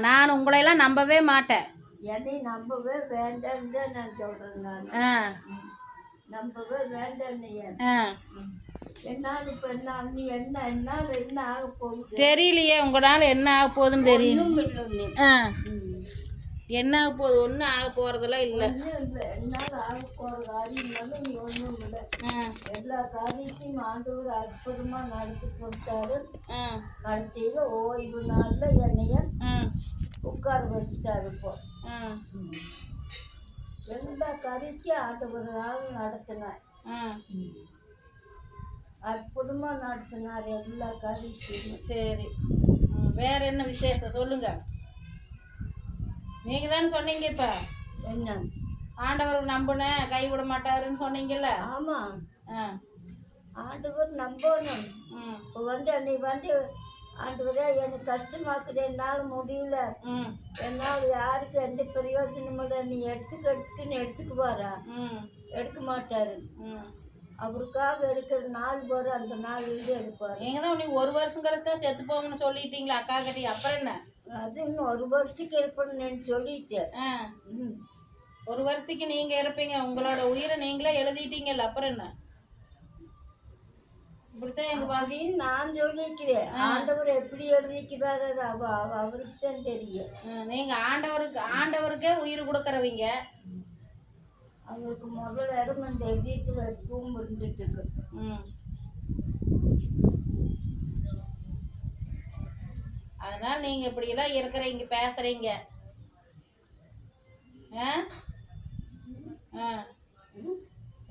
நான் உங்களையெல்லாம் நம்பவே மாட்டேன். என்னை நம்பவே வேண்டான்னு தான் நான் சொல்கிறேன். நான் நம்பவே வேண்டான்னு. என்னால் இப்போ என்ன நீ என்னால் என்ன ஆக போகுது தெரியலையே. உங்களால் என்ன ஆக போகுதுன்னு தெரியும். என்ன ஆக போகுது? ஒன்றும் ஆக போகிறதெல்லாம் இல்லை. என்னால் ஆக போகிற காரியங்களும் நீ ஒன்றும் இல்லை. எல்லா காரியத்தையும் ஆண்டவர் அற்புதமாக நடத்தி கொடுத்தாரு. கடைசியில் ஓய்வு நாளில் என்னைய உட்கார வச்சுட்டாரு. இப்போ எல்லா காரியத்தையும் ஆண்டவரால் நடத்தினார். அற்புதமாக நடத்தினார் எல்லா காரியத்தையும். சரி, வேற என்ன விசேஷம் சொல்லுங்க. நீங்க தானே சொன்னீங்க இப்ப என்ன ஆண்டவர் நம்பினேன் கைவிட மாட்டாருன்னு சொன்னீங்கல்ல. ஆமா, ஆண்டவர் நம்பணும். இப்போ நீ ஆண்டவரே எனக்கு கஷ்டமாக்குது, என்னால் முடியல, என்னால் யாருக்கு எந்த பிரயோஜனமும் இல்லை, நீ எடுத்துக்குவாரா? எடுக்க மாட்டாரு. அவருக்காக எடுக்கிற நாள் போகிற அந்த நாள் இருந்து எடுப்பார். நீங்கள் தான் நீ 1 வருஷம் கழிச்சு தான் செத்து போகணும்னு சொல்லிட்டீங்களா அக்கா கிட்டே? அப்புறம் என்ன? அது இன்னும் 1 வருஷத்துக்கு இருப்பேன்னு சொல்லிட்டேன். 1 வருஷத்துக்கு நீங்கள் இருப்பீங்க. உங்களோட உயிரை நீங்களே எழுதிட்டீங்கல்ல, அப்புறம் என்ன? இப்படித்தான் எங்கள் அப்படின்னு நான் சொல்லிக்கிறேன். ஆண்டவர் எப்படி எழுதிக்கிறாரு அவருக்கு தான் தெரியும். நீங்கள் ஆண்டவருக்கே உயிர் கொடுக்குறவங்க. அவருக்கு முதல் இடம் அந்த எதிர்த்து எப்பவும் இருந்துட்டு இருக்கு. அதனால நீங்க இப்படியெல்லாம் இருக்கிறீங்க, பேசுறீங்க.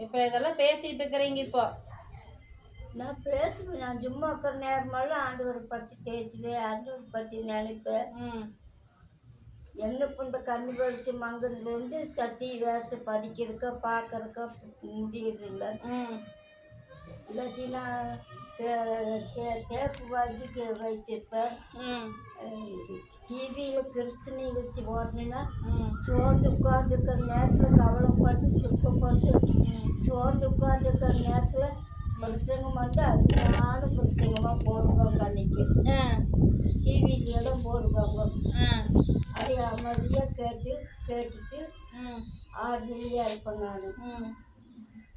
இப்போ இதெல்லாம் பேசிட்டு இருக்கிறீங்க. இப்போ நான் பேசுவேன். நான் சும்மா இருக்கிற நேரமெல்லாம் ஆண்டவரை பற்றி பேசுவேன், ஆண்டவரை பற்றி நினைப்பேன். என்ன பண்ணுற கண்ணு வலிச்சு மங்கதுலேருந்து சத்தி வேர்த்து படிக்கிறக்க பார்க்கறக்க முடியறதில்ல. இல்லாட்டினா டேப்பு வாங்கி வச்சிருப்பேன். டிவியில் கிறிஸ்து நிகழ்ச்சி போடணுன்னா சோர்ந்து உட்காந்துருக்கிற நேரத்தில் கவலைப்பட்டு துக்கப்பட்டு சோர்ந்து உட்காந்துருக்கிற நேரத்தில் பிரசங்கம் வந்து அருமையான பிரசங்கமாக போடுவாங்க. அன்னைக்கு டிவியிலெல்லாம் போடுவாங்க. அதை அமைதியாக கேட்டுட்டு ஆறுதலியாக இருப்பேன் நான்.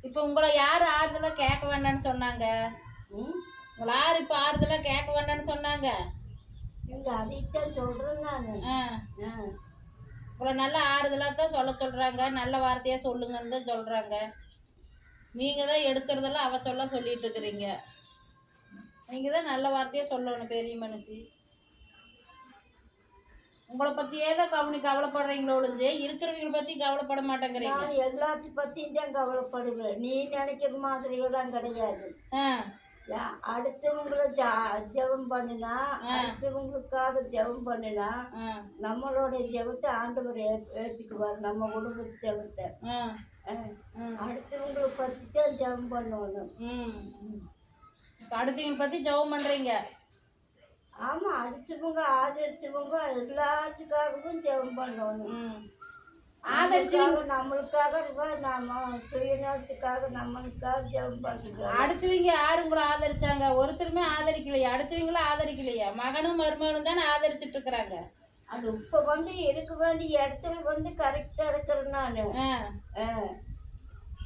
இப்போ உங்களை யார் ஆறுதலாக கேட்க வேண்டான்னு சொன்னாங்க? உங்களை யார் இப்போ ஆறுதலாக கேட்க வேண்டான்னு சொன்னாங்க? நீங்கள் அதைத்தான் சொல்கிறேன் நான். உங்களை நல்ல ஆறுதலாக தான் சொல்கிறாங்க, நல்ல வார்த்தையாக சொல்லுங்கன்னு தான் சொல்கிறாங்க. நீங்கள் தான் எடுக்கிறதெல்லாம் சொல்லிட்டு இருக்கிறீங்க. நீங்கள் தான் நல்ல வார்த்தையாக சொல்லணும். பெரிய மனுஷி, உங்களை பற்றியே தான் கவலைப்படுறீங்களோ ஒழிஞ்சு இருக்கிறவங்களை பற்றி கவலைப்பட மாட்டேங்கிறீங்க. நான் எல்லாத்தையும் பற்றியும் தான் கவலைப்படுவேன். நீ நினைக்கிற மாதிரியெல்லாம் கிடையாது. அடுத்தவங்களை ஜெபம் பண்ணினா, அடுத்தவங்களுக்காக ஜெபம் பண்ணினா நம்மளோட ஜெபத்தை ஆண்டவர் ஏற்றுக்குவார். நம்ம குடும்பத்து ஜெபத்தை அடுத்தவங்களை பற்றி தான் ஜெபம் பண்ணணும். அடுத்தவங்களை பற்றி ஜெபம் பண்ணுறீங்க? ஆமாம், அடிச்சவங்க ஆதரிச்சவங்க எல்லாத்துக்காகவும் ஜெபம் பண்ணணும். ஆதரிச்சவங்க நம்மளுக்காக நம்ம சுயநலத்துக்காக நம்மளுக்காக ஜெபம் பண்ணுறோம். அடுத்தவங்க யார் உங்களை ஆதரிச்சாங்க? ஒருத்தருமே ஆதரிக்கலையா? அடுத்தவங்களும் ஆதரிக்கலையா? மகனும் மருமகனும் தானே ஆதரிச்சுட்டு இருக்கிறாங்க. அது இப்போ இருக்க வேண்டிய இடத்துல கரெக்டாக இருக்கிறேன் நான்.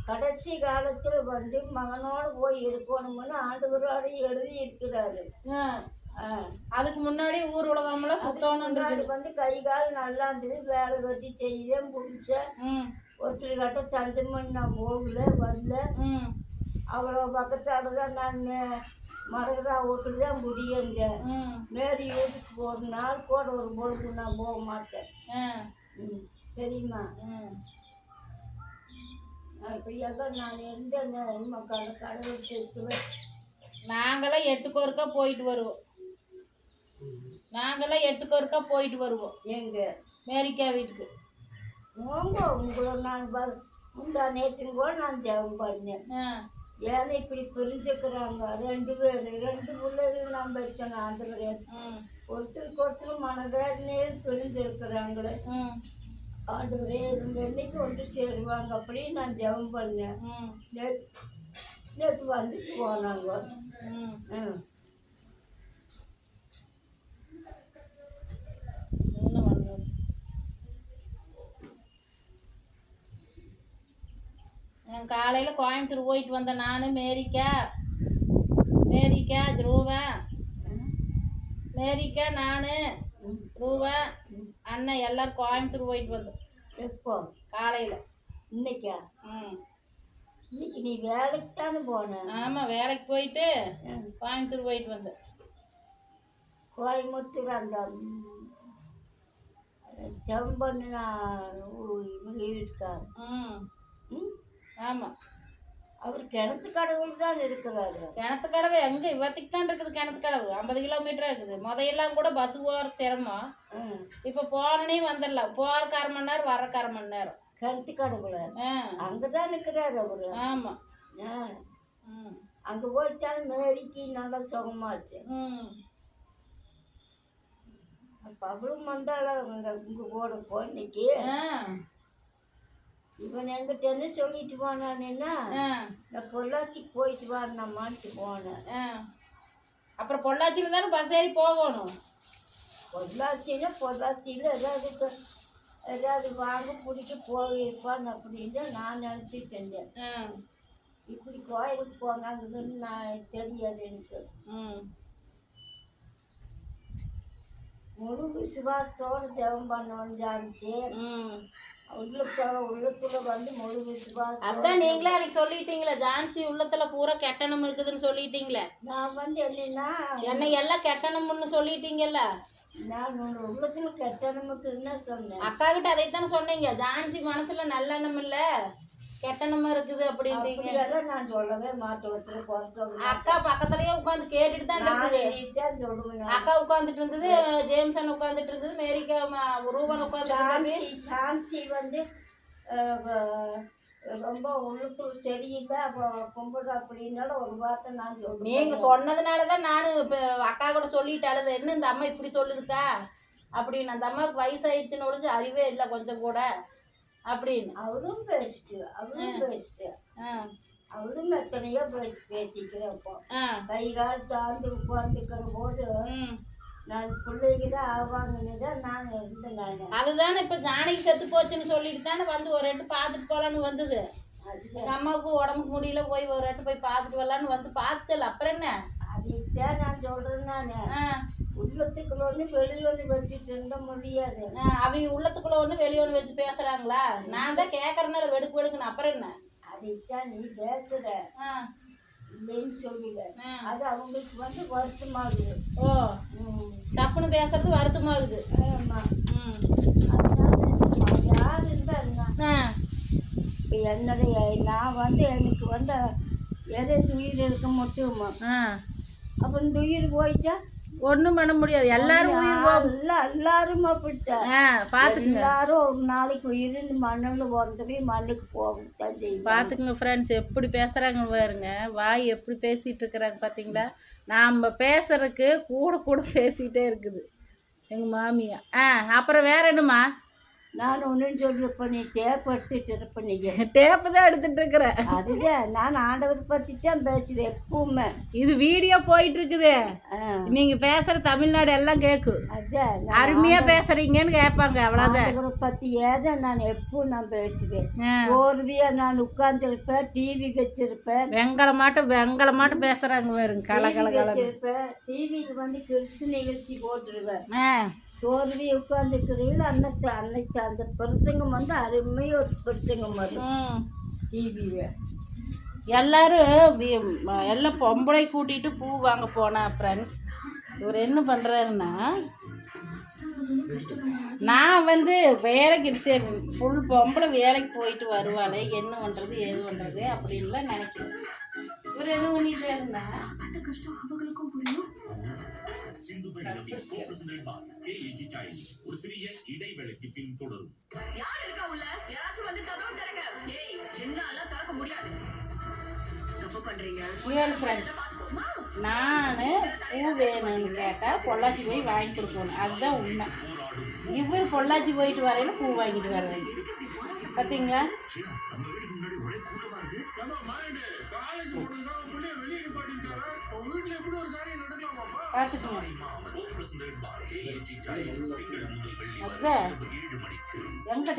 கடைசி காலத்தில் மகனோடு போய் இருக்கணும்னு ஆண்டவரோட எழுதி இருக்கிறாரு. அதுக்கு முன்னாடி ஊர் உலகமெல்லாம் சுத்தம் கை கால் நல்லா இருந்தது, வேலை வெட்டி செய்யறேன், முடிச்சேன். ஒருத்தர் கட்ட தந்தமணி நான் வரல. அவ்வளோ பக்கத்தால தான் நான் மரகதா வீட்டுக்கு தான் முடியுங்க. மேரி வீட்டுக்கு போகிற நாள் கூட ஒரு பொழுது நான் போக மாட்டேன். தெரியுமா? அப்படியாக நான் எந்த மக்கள் கடவுள் சேர்த்துவேன். நாங்களாம் 8 ஒருக்கா போயிட்டு வருவோம். நாங்களாம் 8 ஒருக்கா போயிட்டு வருவோம். எங்க மேரிக்கா வீட்டுக்கு. உங்களை நான் நேற்று கூட நான் ஜெபம் பண்ணேன். ஏன்னா இப்படி பிரிஞ்சுக்கிறாங்க 2 பேர், 2 பிள்ளைகள் நம்ம இருக்கணும். ஆண்டவரே, ஒருத்தருக்கு ஒருத்தர் மனவேதனையில் பிரிஞ்சிருக்கிறாங்களே. ஆண்டவரே, இவங்க என்னைக்கு ஒன்று சேருவாங்க அப்படின்னு நான் ஜெபம் பண்ணேன். நேற்று வந்துட்டு போனாங்க. காலையில் கோயம்புத்தூர் போயிட்டு வந்தேன் நான், மேரிக்கா ரூவன், மேரிக்கா நான் ரூவன் அண்ணன் எல்லோரும் கோயம்புத்தூர் போயிட்டு வந்தோம். எப்போ? காலையில். இன்னைக்கா? ம். இன்னைக்கு நீ வேலைக்கு தானே போன? ஆமாம், வேலைக்கு போயிட்டு கோயம்புத்தூர் போயிட்டு வந்தேன். கோயம்புத்தூர் அந்த செம்பண்ணா இவங்க இருக்கார். ம். ஆமாம். அவர் கிணத்து கடவுள் தான் இருக்கிறாரு. கிணத்து கடவு எங்கே இவத்துக்கு தான் இருக்குது. கிணத்து கடவு 50 கிலோமீட்டராக இருக்குது. முதையெல்லாம் கூட பஸ்ஸு போகிற சிரமம். இப்போ போனே வந்துடலாம். போகிறக்கு 1/2 மணி நேரம், வர்றக்கு 1/2 மணி நேரம். கிணத்து கடவுள் அங்கே தான் இருக்கிறாரு அவரு. ஆமாம். அங்கே போயிட்டாலும் மேரிக்கு நல்லா சுகமாச்சு. அப்போ அவளும் வந்தாலும் இங்கே கூட போய் இன்னைக்கு இவன் எங்கிட்டன்னு சொல்லிட்டு போனான்னா நான் பொள்ளாச்சிக்கு போயிட்டு வரணுமான்ட்டு போனேன். அப்புறம் பொள்ளாச்சியில் தானே பஸ் ஏறி போகணும். பொள்ளாச்சியில் ஏதாவது வாங்க பிடிக்க போயிருப்பான் அப்படின்னு நான் நினச்சிட்டு இருந்தேன். இப்படி கோயிலுக்கு போனாங்கன்னு நான் தெரியாது எனக்கு. முழு விசுவாசத்தோடு ஜெபம் பண்ண ஜானிச்சு. உள்ளத்துல வந்து முழு விசுவாசம். அதான் நீங்களே அன்னைக்கு சொல்லிட்டீங்களே, ஜான்சி உள்ளத்துல பூரா கெட்டணம் இருக்குதுன்னு சொல்லிட்டீங்களே. நான் வந்து என்னன்னா என்னை எல்லாம் கெட்டணம்னு சொல்லிட்டீங்கல்ல. நான் உள்ளத்துல கெட்டணமுக்குன்னு சொன்னேன். அக்கா கிட்ட அதைத்தானே சொன்னீங்க. ஜான்சி மனசுல நல்லெண்ணம் இல்ல, கெட்டணமா இருக்குது அப்படின்றீங்க. நான் சொல்லவே மாட்டேன். அக்கா பக்கத்துலயே உட்காந்து கேட்டுட்டு தான் சொல்லுவேன். அக்கா உட்காந்துட்டு இருந்தது, ஜேம்சன் உட்காந்துட்டு இருந்தது, மேரிக்கா ரூபன் உட்காந்து. சான்சி வந்து ரொம்ப உள்ளுக்குள் சரியில்லை கும்பிடு அப்படின்னாலும் ஒரு வார்த்தை நான் சொல்லுவேன். நீங்க சொன்னதுனாலதான் நானும் இப்போ அக்கா கூட சொல்லிட்டு அழுது, என்ன இந்த அம்மா இப்படி சொல்லுதுக்கா அப்படின்னு. அந்த அம்மாவுக்கு வயசாயிடுச்சுன்னு ஒழிஞ்சு அறிவே இல்லை கொஞ்சம் கூட அப்படின்னு. அவரும் பேசிட்டு அவரும் எத்தனையோ பேசிக்கிறப்போ கை கால் தாழ்ந்து உட்காந்துக்கிற போது நான் பிள்ளைங்க தான் ஆவாங்கன்னு தான் நான் இருந்தேன். அதுதானே இப்போ ஜானகி செத்து போச்சுன்னு சொல்லிட்டு தானே வந்து ஒரு ரெட்டு பார்த்துட்டு போகலான்னு வந்தது. எங்கள் அம்மாவுக்கு உடம்புக்கு முடியல, போய் ஒரு ரெட்டு போய் பார்த்துட்டு வரலான்னு வந்து பார்த்துச்சல. அப்புறம் என்ன அதுதான் நான் சொல்கிறேன். நான் உள்ளத்துக்குள்ள ஒன்று வெளியொன்று வச்சுட்டு இருந்த முடியாது. அவங்க உள்ளத்துக்குள்ள ஒன்று வெளியொன்று வச்சு பேசுகிறாங்களா? நான் தான் கேட்குறனால வெடுக்கணும். அப்புறம் என்ன அதைத்தான் நீ பேசுகிற இல்லைன்னு சொல்லல. அது அவங்களுக்கு வந்து வருத்தமாகுது. ஓ, டப்புன்னு பேசுறது வருத்தமாகுது. ஆமாம். யார் இருந்தா இப்போ என்னுடைய நான் வந்து எனக்கு வந்து எதை உயிர் இருக்க மட்டுமா? அப்போ இந்த உயிர் போயிட்டா ஒன்றும் பண்ண முடியாது. எல்லாரும் உயிர் எல்லாரும் அப்படித்தான். எல்லாரும் ஒரு நாளைக்கு உயிர் இந்த மண்ணில் பிறந்தவே மண்ணுக்கு போகத்தான் செய்யும். பார்த்துக்குங்க ஃப்ரெண்ட்ஸ், எப்படி பேசுகிறாங்க பாருங்க. வாய் எப்படி பேசிகிட்டு இருக்கிறாங்க பார்த்தீங்களா? நாம் பேசுறதுக்கு கூட பேசிகிட்டே இருக்குது எங்கள் மாமியா. அப்புறம் வேற என்னம்மா? நான் ஒன்றும் சொல்லிப்போ நீ டேப் எடுத்துகிட்டு இருப்ப. நீங்கள் டேப்பு தான் எடுத்துகிட்டு இருக்கிறேன். அதுதான் நான் ஆண்டவர் பற்றி தான் பேசுவேன் எப்பவுமே. இது வீடியோ போயிட்டு இருக்குது. நீங்கள் பேசுகிற தமிழ்நாடு எல்லாம் கேட்கும். அதுதான் அருமையாக பேசுகிறீங்கன்னு கேட்பாங்க. அவ்வளோதான். ஆண்டவரை பற்றியே தான் நான் எப்பவும் நான் பேசுவேன். சோர்வியாக நான் உட்காந்துருப்பேன், டிவி வச்சிருப்பேன். வெங்கலமாட்டம் பேசுகிறாங்க பாருங்க. வச்சிருப்பேன். டிவியில் வந்து கிறிஸ்து நிகழ்ச்சி போட்டுருவேன். சோர்வி உட்காந்துக்கிறீங்கள அன்னைக்கு அந்த பிரசங்கம் வந்து அருமையாக ஒரு பிரசங்கம் வரும் டிவியில். எல்லாம் பொம்பளை கூட்டிகிட்டு பூ வாங்க போனா ஃப்ரெண்ட்ஸ். இவர் என்ன பண்ணுறாருன்னா, நான் வந்து வேலைக்கு சரி ஃபுல் பொம்பளை வேலைக்கு போயிட்டு வருவாளே, என்ன பண்ணுறது ஏது பண்ணுறது அப்படின்லாம் நினைக்கிறேன். இவர் என்ன பண்ணிட்டாருன்னா, கஷ்டம் அவங்களுக்கும் புரியும். ஒரு சிறிய இடைவேளைக்கு பின் தொடரும். யார் இருக்கா உள்ள? யாராச்சும் வந்து கதவு திறங்க. ஏய், என்னால திறக்க முடியாது. தப்பு பண்றீங்க. ஃப்ரெண்ட்ஸ், நான் பூ வேணும்னு கேட்டால் பொள்ளாச்சி போய் வாங்கி கொடுக்கணும். அதுதான் உண்மை. இவர் பொள்ளாச்சி போயிட்டு வரையில பூ வாங்கிட்டு வர்றாங்க. பார்த்தீங்களா? பார்த்துக்கோங்க. அதான் எங்க